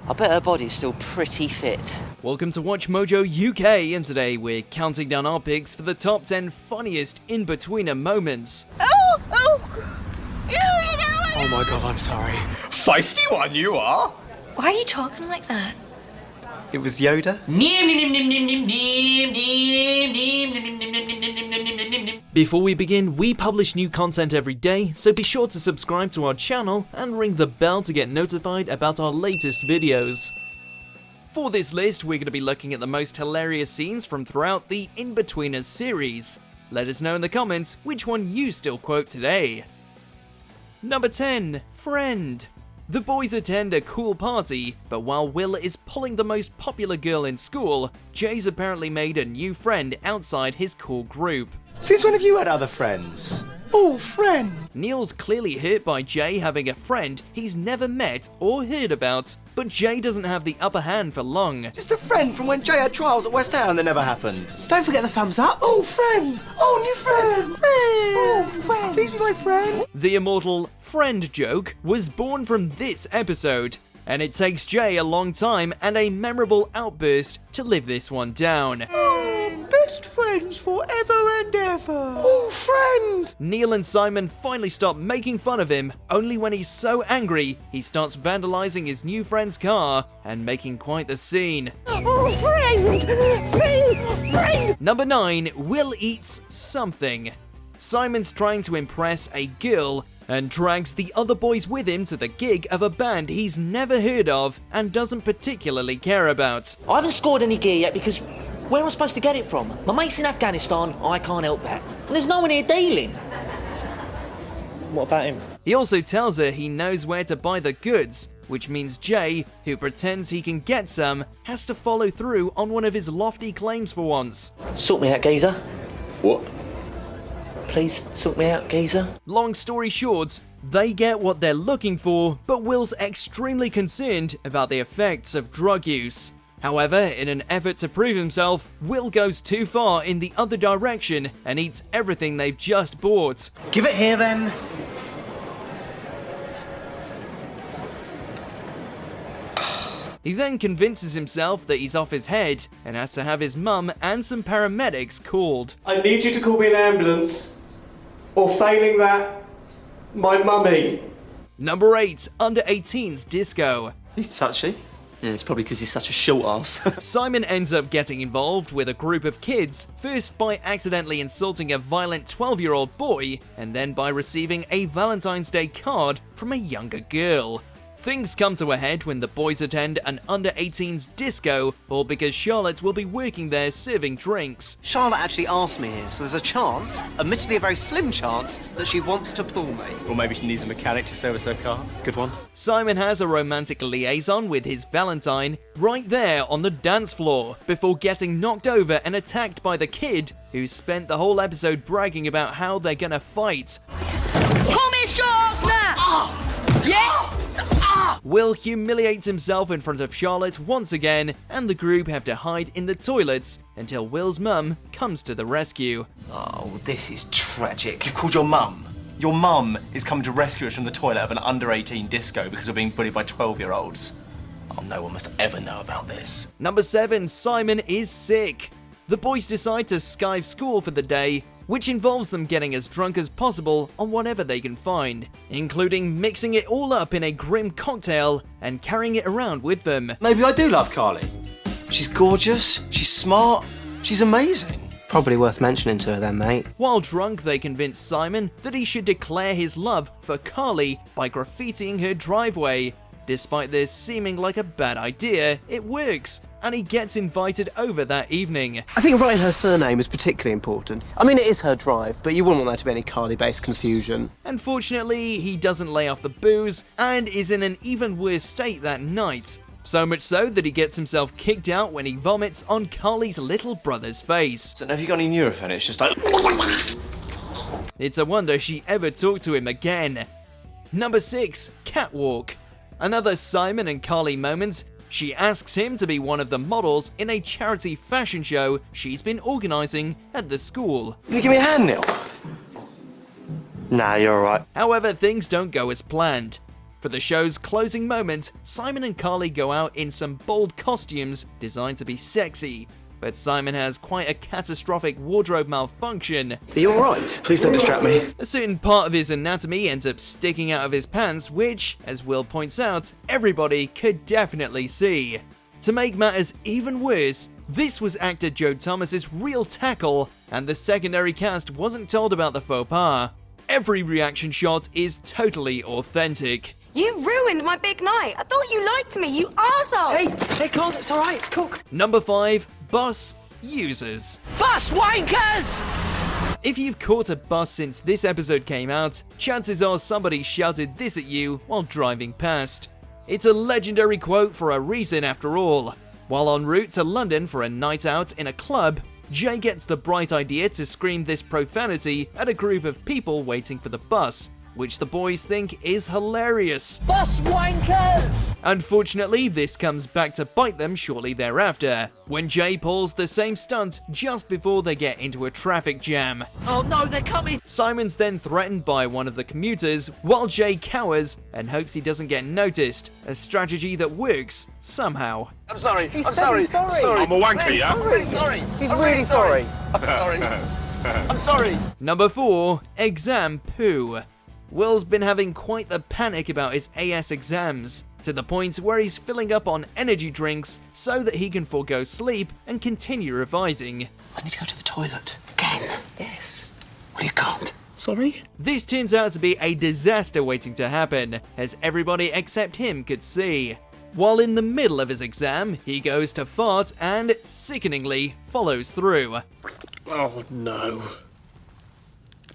I bet her body's still pretty fit. Welcome to WatchMojo UK, and today we're counting down our picks for the top 10 funniest Inbetweener moments. Oh my god, I'm sorry. Feisty one you are! Why are you talking like that? It was Yoda. Before we begin, we publish new content every day, so be sure to subscribe to our channel and ring the bell to get notified about our latest videos. For this list, we're going to be looking at the most hilarious scenes from throughout the Inbetweeners series. Let us know in the comments which one you still quote today. Number 10. Friend. The boys attend a cool party, but while Will is pulling the most popular girl in school, Jay's apparently made a new friend outside his cool group. Since when have you had other friends? Oh, friend! Neil's clearly hurt by Jay having a friend he's never met or heard about, but Jay doesn't have the upper hand for long. Just a friend from when Jay had trials at West Ham that never happened. Don't forget the thumbs up. Oh, friend! Oh, new friend! Oh, friend! Please be my friend! The immortal friend joke was born from this episode, and it takes Jay a long time and a memorable outburst to live this one down. Best friends forever and ever. Oh, friend! Neil and Simon finally stop making fun of him, only when he's so angry, he starts vandalizing his new friend's car and making quite the scene. Oh, friend! Friend! Number 9. Will eats something. Simon's trying to impress a girl and drags the other boys with him to the gig of a band he's never heard of and doesn't particularly care about. I haven't scored any gear yet because where am I supposed to get it from? My mate's in Afghanistan, I can't help that. And there's no one here dealing. What about him? He also tells her he knows where to buy the goods, which means Jay, who pretends he can get some, has to follow through on one of his lofty claims for once. Sort me out, geezer. What? Please sort me out, geezer. Long story short, they get what they're looking for, but Will's extremely concerned about the effects of drug use. However, in an effort to prove himself, Will goes too far in the other direction and eats everything they've just bought. Give it here then. He then convinces himself that he's off his head and has to have his mum and some paramedics called. I need you to call me an ambulance, or failing that, my mummy. Number 8. Under 18's disco. He's touchy. Yeah, it's probably because he's such a short ass. Simon ends up getting involved with a group of kids, first by accidentally insulting a violent 12-year-old boy, and then by receiving a Valentine's Day card from a younger girl. Things come to a head when the boys attend an under-18's disco, all because Charlotte will be working there serving drinks. Charlotte actually asked me here, so there's a chance, admittedly a very slim chance, that she wants to pull me. Or maybe she needs a mechanic to service her car. Good one. Simon has a romantic liaison with his Valentine right there on the dance floor, before getting knocked over and attacked by the kid, who spent the whole episode bragging about how they're gonna fight. Pull me shorts now! Yeah? Will humiliates himself in front of Charlotte once again, and the group have to hide in the toilets until Will's mum comes to the rescue. Oh, this is tragic. You've called your mum. Your mum is coming to rescue us from the toilet of an under-18 disco because we're being bullied by 12-year-olds. Oh, no one must ever know about this. Number 7. Simon is sick. The boys decide to skive school for the day, which involves them getting as drunk as possible on whatever they can find, including mixing it all up in a grim cocktail and carrying it around with them. Maybe I do love Carly. She's gorgeous, she's smart, she's amazing. Probably worth mentioning to her then, mate. While drunk, they convince Simon that he should declare his love for Carly by graffitiing her driveway. Despite this seeming like a bad idea, it works, and he gets invited over that evening. I think writing her surname is particularly important. I mean, it is her drive, but you wouldn't want there to be any Carly-based confusion. Unfortunately, he doesn't lay off the booze, and is in an even worse state that night. So much so that he gets himself kicked out when he vomits on Carly's little brother's face. So have you got any Nurofen? It's just like... It's a wonder she ever talked to him again. Number 6. Catwalk. Another Simon and Carly moment. She asks him to be one of the models in a charity fashion show she's been organising at the school. Can you give me a hand, Neil? Nah, you're alright. However, things don't go as planned. For the show's closing moment, Simon and Carly go out in some bold costumes designed to be sexy. But Simon has quite a catastrophic wardrobe malfunction. Are you alright? Please don't distract me. A certain part of his anatomy ends up sticking out of his pants, which, as Will points out, everybody could definitely see. To make matters even worse, this was actor Joe Thomas's real tackle, and the secondary cast wasn't told about the faux pas. Every reaction shot is totally authentic. You ruined my big night. I thought you liked me, you arsehole. Hey, Cars, it's alright, it's cook. Number 5. Bus users. Bus wankers! If you've caught a bus since this episode came out, chances are somebody shouted this at you while driving past. It's a legendary quote for a reason after all. While en route to London for a night out in a club, Jay gets the bright idea to scream this profanity at a group of people waiting for the bus, which the boys think is hilarious. Bus wankers! Unfortunately, this comes back to bite them shortly thereafter, when Jay pulls the same stunt just before they get into a traffic jam. Oh no, they're coming. Simon's then threatened by one of the commuters, while Jay cowers and hopes he doesn't get noticed, a strategy that works somehow. I'm sorry. He's sorry. I'm a wanker, yeah? Sorry. He's really sorry. I'm sorry. I'm sorry. Number 4. Exam poo. Will's been having quite the panic about his AS exams, to the point where he's filling up on energy drinks so that he can forego sleep and continue revising. I need to go to the toilet. Again? Yes. Well, you can't. Sorry? This turns out to be a disaster waiting to happen, as everybody except him could see. While in the middle of his exam, he goes to fart and, sickeningly, follows through. Oh no.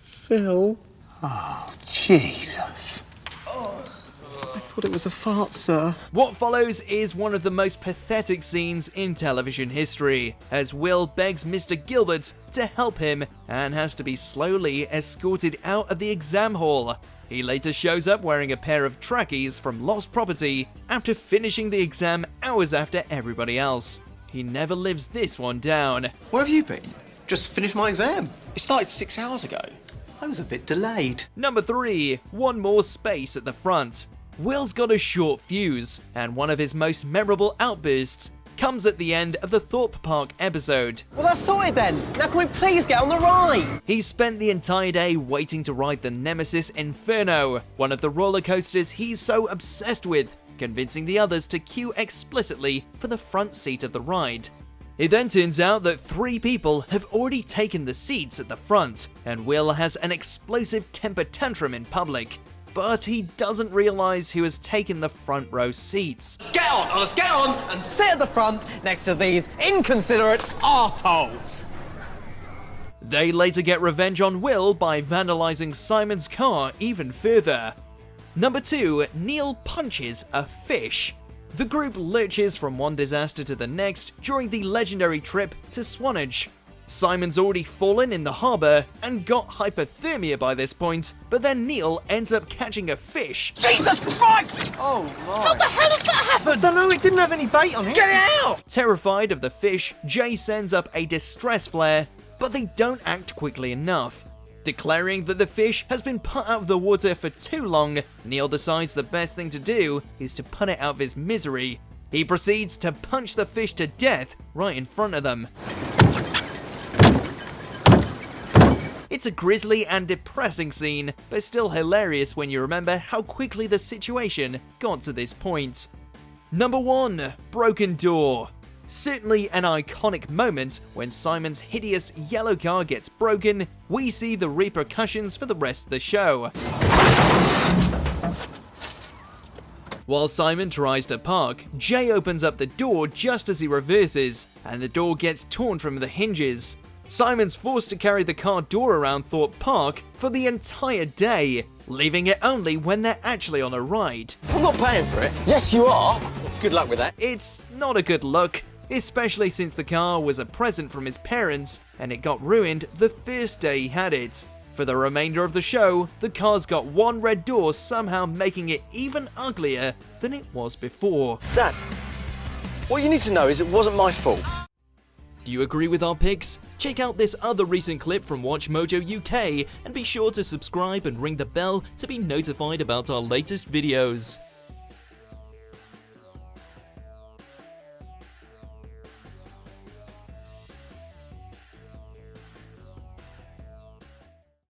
Phil? Oh, Jesus. I thought it was a fart, sir. What follows is one of the most pathetic scenes in television history, as Will begs Mr. Gilbert to help him and has to be slowly escorted out of the exam hall. He later shows up wearing a pair of trackies from Lost Property after finishing the exam hours after everybody else. He never lives this one down. Where have you been? Just finished my exam. It started 6 hours ago. I was a bit delayed. Number 3. One more space at the front. Will's got a short fuse, and one of his most memorable outbursts comes at the end of the Thorpe Park episode. Well, that's sorted then. Now can we please get on the ride? He spent the entire day waiting to ride the Nemesis Inferno, one of the roller coasters he's so obsessed with, convincing the others to queue explicitly for the front seat of the ride. It then turns out that 3 people have already taken the seats at the front, and Will has an explosive temper tantrum in public. But he doesn't realise who has taken the front row seats. Let's get on and sit at the front next to these inconsiderate arseholes. They later get revenge on Will by vandalising Simon's car even further. Number 2. Neil punches a fish. The group lurches from one disaster to the next during the legendary trip to Swanage. Simon's already fallen in the harbour and got hypothermia by this point, but then Neil ends up catching a fish. Jesus Christ! Oh, my. What the hell has that happened? I don't know, it didn't have any bait on it. Get it out! Terrified of the fish, Jay sends up a distress flare, but they don't act quickly enough. Declaring that the fish has been put out of the water for too long, Neil decides the best thing to do is to put it out of his misery. He proceeds to punch the fish to death right in front of them. It's a grisly and depressing scene, but still hilarious when you remember how quickly the situation got to this point. Number 1. Broken door. Certainly an iconic moment when Simon's hideous yellow car gets broken. We see the repercussions for the rest of the show. While Simon tries to park, Jay opens up the door just as he reverses, and the door gets torn from the hinges. Simon's forced to carry the car door around Thorpe Park for the entire day, leaving it only when they're actually on a ride. I'm not paying for it. Yes, you are. Good luck with that. It's not a good look, especially since the car was a present from his parents and it got ruined the first day he had it. For the remainder of the show, the car's got one red door, somehow making it even uglier than it was before. Dad, what you need to know is it wasn't my fault. Do you agree with our picks? Check out this other recent clip from WatchMojo UK and be sure to subscribe and ring the bell to be notified about our latest videos.